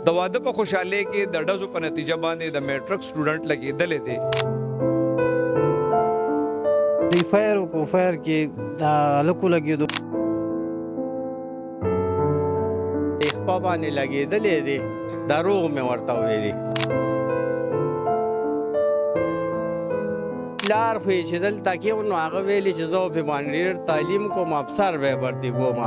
د واده په خوشاله کې د ډزو په نتیجه باندې د میټرک سټوډنټ لګېدلې دي. د فایر کو فایر کې د لکو لګېدو خپه باندې لګېدلې دي دروغ مې ورته ویلي. پلار خو یې چې دلته کې و نو هغه ویلي چې زه پې باندې ډېر تعلیم کوم افسر به یې ورته کوم.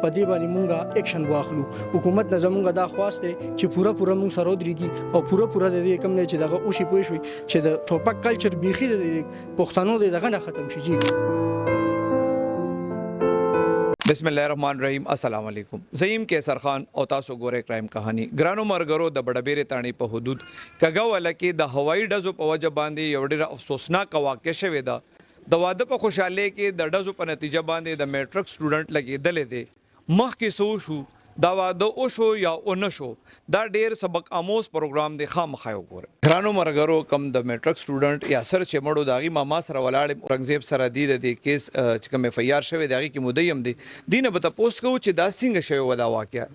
په دې باندې مونږه اکشن واخلو. حکومت نه زمونږ دا خواست دی چې پوره مونږ سره ودرېږي او پوره د دې کم دی چې دغه وشي پوه شوي چې د ټوپک کلچر بیخي د پښتنو د دغه نه ختم شي. جی بسم الله الرحمن الرحیم. السلام علیکم. زیم کیسر خان او تاسو ګوره کرائم کہانی. ګرانو مرګرو د بډبېرې تاڼې په حدود کګه ولکه د هوایي ډزو په وجه باندې یو ډېر افسوسناک واقع شوې ده. د واده په خوشاله کې د ډزو په نتیجه باندې د میټرک سټوډنټ لګېدلې دي. مخکې سو شو دا واده او شو یا او نه شو دا ډېر سبق آموز پروګرام دی. خامخا وګوره ګرانو مرګرو کم د میټرک سټوډنټ یا سر چې مړو داغي ماما سره ولاړ اورنګزیب سره دی د کیس چې کوم اف ای آر شوی داغي کې مدیم دی دینه به تاسو کو چې دا څنګه شوی ودا واقعیا.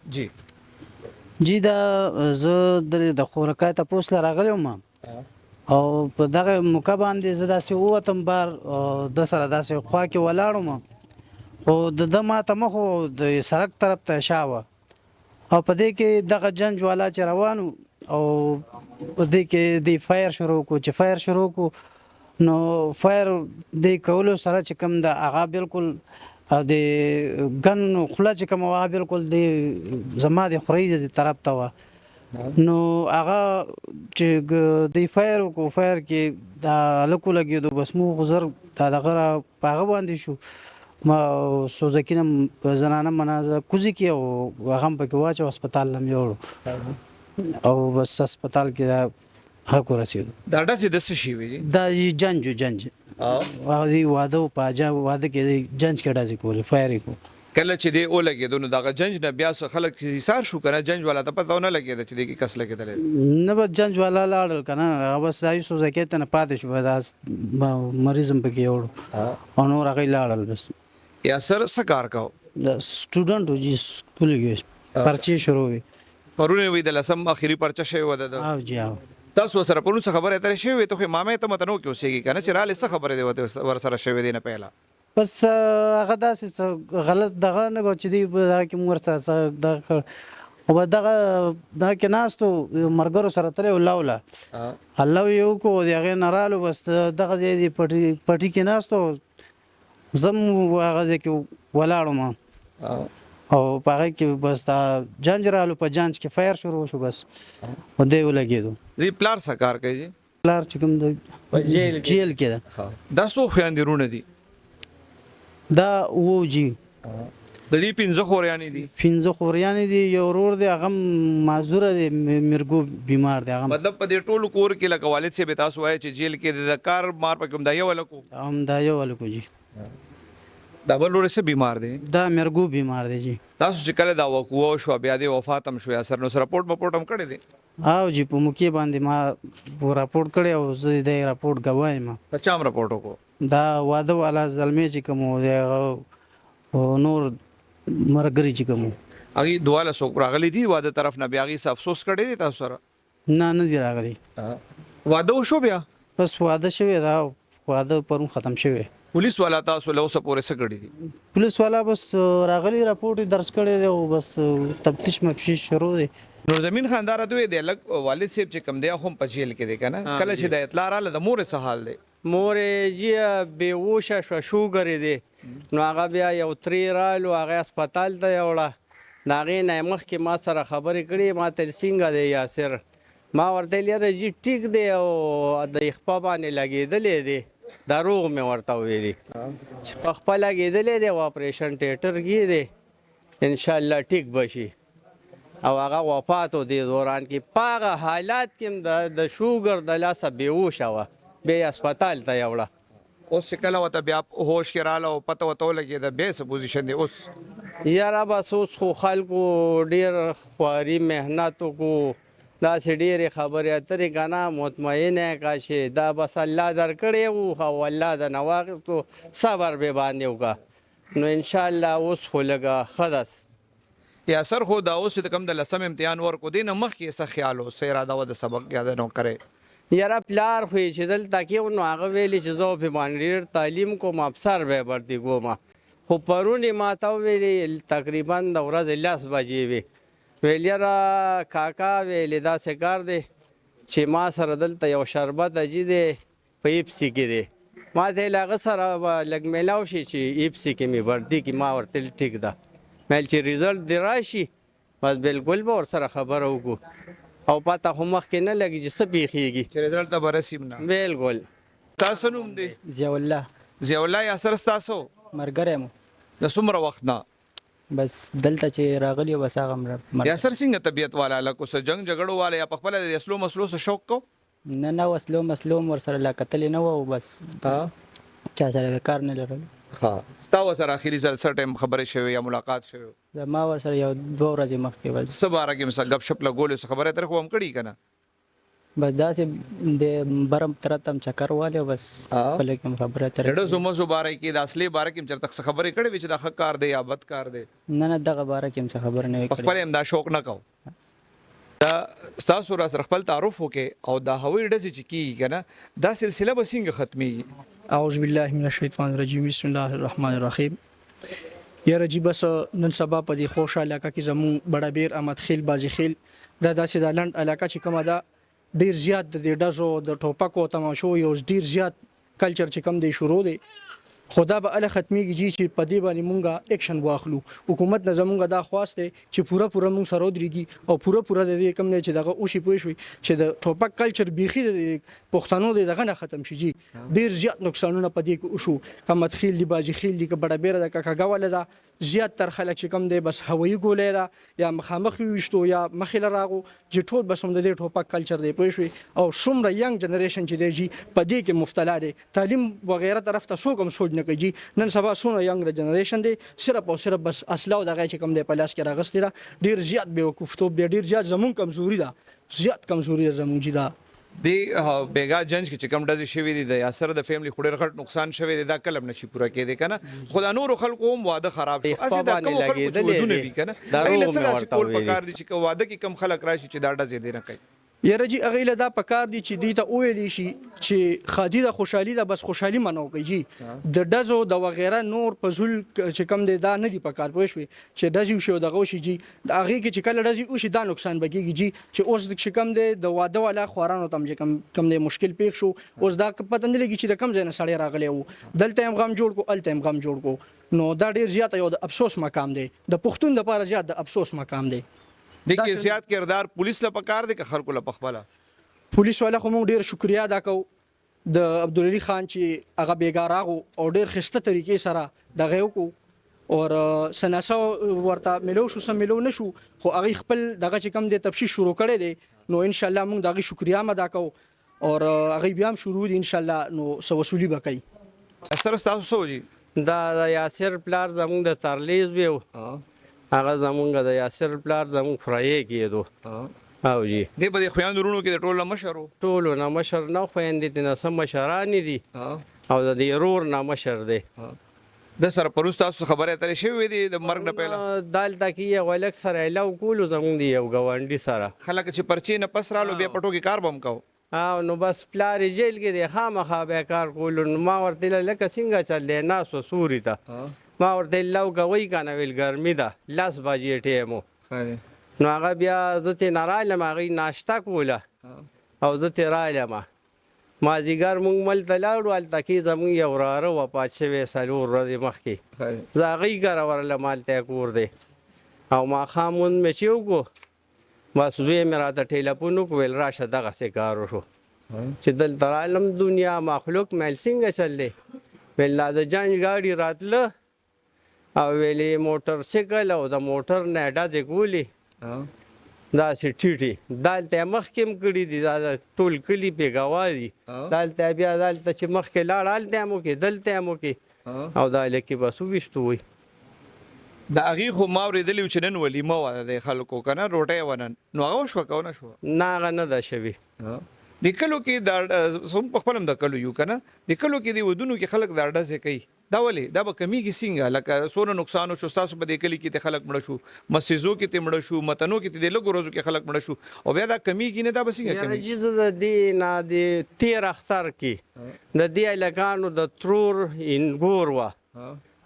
جی دا زه د خورکای ته پوس راغلی وم او په دغه موقع باندې زه داسې ووتم بار د سره داسې خوا کې ولاړم خو د ماته مخو د سړک طرف ته شاوه او په دې کې دغه جنج والا چې روانو او په دې کې د فایر شروع کو چې فایر شروع کو نو فایر د کولو سره چې کوم د هغه بالکل د ګن خلا چې کوم هغه بالکل د زما د خوري د طرف ته و نو هغه چې د فایر کو فایر کې د لکو لګېدو بس مو غزر دغه هغه باندې شو ما سوزکینم زنانه منازه کوزي کې او هغه په کې واچو هسپتال لم یوړو او بس هسپتال کې حق ورسېدو. دا ډزې د څه شي وي دا جنج او دی واده په واده کې جنج کې ډزې کولې فایر کو کله چې دی او لګېدو نو دغه جنج نه بیا څه خلک حصار شو کنه جنج والا ته پته نه لګېده چې دغه کس لګېدل نه بس جنج والا لاړل کنه هغه بس دای سوزکې ته نه پاتې شو دا مریضم پکې وړو او نور هغه لاړل بس. یا سر سکار کاو سټوډنټ جی سکول کې پرچې شروع وي پرونه وی د لسم اخیری پرچه شوی و د او جی او تاسو سره پرونه څه خبره ترې شوی ته مامې ته متنو کې اوسېږي کنه چې را لسه خبره دی ور سره شوی دی نه پهلا بس هغه داسې غلط دغه نه چې دی دا کې مور سره دغه او دغه دا کې ناستو مرګرو سره ترې ولاوله الله یو کو دغه نارالو بس دغه دی پټي کې ناستو زم هغه کې ولاړم او پاره کې بس دا جنجرالو په جانچ کې فایر شروع شو بس و دی ولګېدو. دی پلار سکار کوي پلار چې کوم د جیل کې دا سو خیاندرونه دي دا وو جی د دې 15 خوریانی دي 15 خوریانی دي یو ورور دی هغه معذور دی مرګو بیمار دی هغه مطلب په دې ټولو کور کې لکه والد سے به تاسو وای چې جیل کې د کار مار په کوم دایو ولکو جی دا بل ورسې بیمار دی دا مرګو بیمار دی جی. تاسو چې کله دا وقوع شو بیا د وفات هم شو یا سر نو رپورټ هم کړی دی او جی په موقع باندې ما راپورټ کړی او زه د راپورټ گوایم په چام راپورټ وکړو دا واده والا زلمی چې کوم دی نور مرګري چې کوم اغي دواله سو راغلي دي واده طرف نه بیا غي افسوس کړی دی تاسو سره نه دی راغلي واده شو بیا بس واده شوی دا واده پرون ختم شوی. پولیس والا تاسو له اوسه پورې څه کړی دي پولیس والا بس راغلی راپورټ درج کړی دی او بس تفتیش مفشش شروع دی. نور زمين خاندار دوی دی لک والد صاحب چې کم دی هم په جیل کې دی کنه کله چې د اطلاع رااله د مور څه حال دی مور جی بیهوشه شوګر دی نو هغه بیا یو تری رالو هغه هسپتال ته یوړه ناغې نه مخکې ما سره خبرې کړې ما ته څنګه دی یاسر ما ورته لري جی ټیک دی او د خپه باندې لګېدلې دی دروغ مې ورته ویلي چې په خپل لګېدلې دی اپریشن تیټر کې دی ان شاء الله ټیک بشي او هغه وفات و دی دوران کې پاغه حالات کې د شوګر د لاسه بیهوشه وه بیا هسپتال ته یوړه اوس چې کله ورته بیا هوش کې رااله او پته ورته ولګېده بیا څه پوزیشن دی اوس یاره بس اوس خو خلکو ډېر خواري محنت وکړو داسې ډېرې خبرې اترې که نه مطمئنه که چې دا بس الله درکړی و او الله د نه واخیستو صبر بې باندې وکړه نو انشاءالله اوس خو لږه ښه ده یا سر خو دا اوس د کم د لسم امتحان ورکو دین مخکې څه خیال او سیر ادا د سبق یاد نه کرے یاره پلار خو چې دلته کې نو هغه ویلي چې زه په باندې ډېر تعلیم کوم افسر به ورته کوم خو پرونی ما ته ویلي تقریبا د ورځې 10 بجې وي ویل یاره کاکا ویلې داسې کار دی چې ما سره دلته یو شربت اجي دی په ایپسي کې دی ما ته یې له هغه سره به لږ میلاو شي چې ایپسي کې مې ورتي کې ما ورته ویل ټیک ده مې چې ریزلټ دې راشي بس بالکل به ورسره خبره وکړو او پته خو مخکې نه لګي چې څه پیښیږي چې رزلټ ته برسیم نه بالکل تاسو نوم دی ضیاء الله ضیاء الله یا سر تاسو مرګره مو د څومره وخت نه بس دلته چې راغلی بس هغه یا سر څنګه طبيعت والا لکه څه جنگ جګړو والا یا په خپل د اسلو مسلو څه شوق کو نه وسلو مسلوم ور سره لا قتل نه و بس چا سره کار نه لرل ها ستا سره اخیری ځل سر ټیم خبرې شوی یا ملاقات شوی ما ور سره یو 2 ورځې مخکې ول سباره کې مثال غب شپ لګول څه خبره تر خو هم کړي کنه بس دا چې د برم ترتم چکر والے بس بل کوم خبره تر ډېر زمو زباره کې د اصلي باره کې چرته څه خبرې کړي چې د حق کار دی یا بد کار دی نه دغه باره کې څه خبر نه په خپل امدا شوق نه کو دا تاسو را سره خپل تعارف وکي او دا هوی ډزې چې کی کنه دا سلسله به څنګه ختمي اعوذ بالله من الشیطان الرجیم بسم الله الرحمن الرحیم یا رجی بس نن سبا په دې خوشاله علاقه کې زمون بڑا بیر احمد خیل بازی خیل دا داسې د لند علاقه چې کومه ده ډیر زیات د ډزو د ټوپکو تماشو یو ډیر زیات کلچر چې کم دی شروع دی خدا به ال ختميږي چې په دې باندې مونږه اکشن واخلو حکومت نه زمونږه دا خواسته چې پوره مونږ سره ودرېږي او پوره د دې کم نه چې دغه اوشي پوي شوي چې د ټوپک کلچر بيخي د پښتنو دغه نه ختم شي ډیر زیات نقصانونه په دې کې وشو کمت خیل دی بازي خیل دی کبړه بیره د کاکاګاول دا زیات تر خلک چې کم دی بس هوایي ګولې را یا مخامخ وشتو یا مخله راغو چې ټول بس هم د دې ټوپک کلچر دی پوي شوي او څومره ینګ جنریشن چې دی په دې کې مفتلا دي تعلیم وغیرہ طرف ته شو کوم سوچ نه کوي نن سبا څومره ینګ جنریشن دی صرف او صرف بس اسلحه دغه چې کم دی په لاس کې راغستې را ډیر زیات به وقفتوب دی ډیر زیات زمون کمزوري ده زیات کمزوري زمون جدا دی بیګا جنج کې کم ډز شوی دی د یاسر د فیملی خوري غټ نقصان شوی دی دا کلم نشي پوره کېده کنه خدا نور خلکو هم واده خراب شو اسی دا کوم خلکو چې ودونه وی کنه ایله څه کول پکار دي چې واده کې کم خلک راشي چې دا ډز دې نه کوي یاره جی اغیله دا پکار دی چې دی ته اویلی شي چې خادي د خوشحالي ده بس خوشحالي منو کوي جی د ډزو د وغیرہ نور پزول چې کم دی دا نه دی پکار پوه شوي چې ډزي شو دغه شي جی د هغه کې چې کله ډزي او شي دا نقصان بګیږي جی چې اوس د کم دی د واده والا خورانو تم چې کم دی مشکل پیښ شو اوس دا پته نه لګي چې د کم ځای نه سړی راغلی وو دلته هم غم جوړ کو الته هم غم جوړ کو نو دا ډیر زیات یو د افسوس مقام دی د پښتون لپاره زیات د افسوس مقام دی دغه زیات کردار پولیس له پکار دي که خلکو له پخپله پولیس والا خو موږ ډیر شکریا ادا کوو د عبدالعلی خان چې هغه بیګاراغو او ډیر خسته طریقې سره دغه وکړو او سناسه ورته ملو شو سم ملو نشو خو هغه خپل دغه چې کم د تفتیش شروع کړي دي نو ان شاء الله موږ دغه شکریا ادا کوو او هغه بیا هم شروع دي ان شاء الله نو سو وصولي وکړي اثر تاسو سوجي دا یاسر پلار زمونږ د ترلیز بیو هغه زمونږ د یاسر پلار زمونږ فرایې کېدو او جی دې په خویندو ورونو کې د ټولو مشرو ټولو نه مشر نه خویندې دي نه سم مشران دي او د دې رور نه مشر دی د سره پروس تاسو خبره اترې شوی دی د مرګ نه پهله دالته کې یو الک سره لو کولو زمونږ دی یو غونډي سره خلک چې پرچی نه پس رالو بیا پټو کې کار بم کو او نو بس پلار جیل کې دی خامخا به کار کولو نو ما ورته لکه څنګه چلې ناسو سوري ته ما ورته لو کوي کنه ویل ګرمي ده لاس باجې ټیمو نو هغه بیا زته نارالم هغه ناشتا کوله او زته رالم ما زیګر مونږ مل تلاړو ال تکي زمون یو راره و پاتشه وې سالور ورځې مخکې زاغي ګر ورله مال ته کور دی او ما خامون مچیو کو بس دوی مراته ټلیفون وکول راشه دغه سه کارو شو چې دل ترالم دنیا مخلوق مل څنګه چلې ول لا د جنج گاډي راتله او ویلې موټر سایکل او د موټر نه ډازې کولی دا سټیټي دالته مخکم کړي دي دا ټول کلی په گواهی دالته بیا دالته چې مخکې لاړ الته مو کې دلته مو کې او دا لکه بس وښتو وي دا اغي خو ما ورېدلی چې نن ولیمه واده د خلکو کنه روټه ونن نو هغه شو کو نه شو ناغه نه ده شوی د کلو کې دا سم په خپلم د کلو یو کنه د کلو کې دی ودونو کې خلک دا ډزه کوي دا ولې دا به کمیږي څنګه لکه سونه نقصان شو تاسو په دې کلی کې ته خلک مړ شو مسجدو کې ته مړ شو متنو کې ته لګو روزو کې خلک مړ شو او بیا دا کمیږي نه دا به څنګه یاره کمیږي جی د دې نه د تیر اختر کې د دې الګانو د ترور انګور وا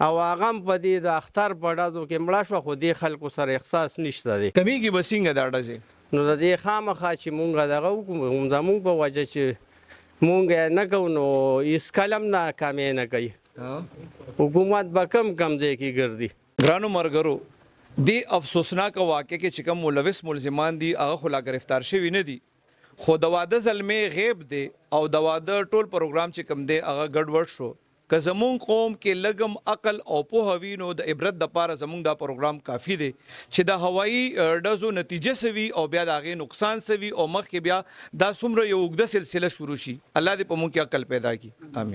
او هغه په دې د اختر په ډازو کې مړه شو خو دې خلکو سره احساس نشته دی کمیږي به څنګه دا ډزه نو د دې خامخا چې مونږ دغه وکړو زمونږ په وجه چې مونږ یې نه کوو نو هېڅ کلم ناکامې نه کوي حکومت به کم ځای کې ګرځي ګرانو مرګرو دی افسوسناک واقع کې چې کوم ملوث ملزمان دي هغه خو لا گرفتار شوي نه دي خو د واده زلمې غیب دی او د واده ټول پروګرام چې کوم دی هغه ګډوډ شو که زمون قوم کې لګم عقل او په هوینو د عبرت د پاره زمون دا پروګرام کافی دی چې د هوایی ډزو نتیجه سوي او بیا د هغې نقصان سوي او مخکې بیا دا څومره یو اوږده سلسله شروع شي الله دې په موږ کې عقل پیدا کړي امین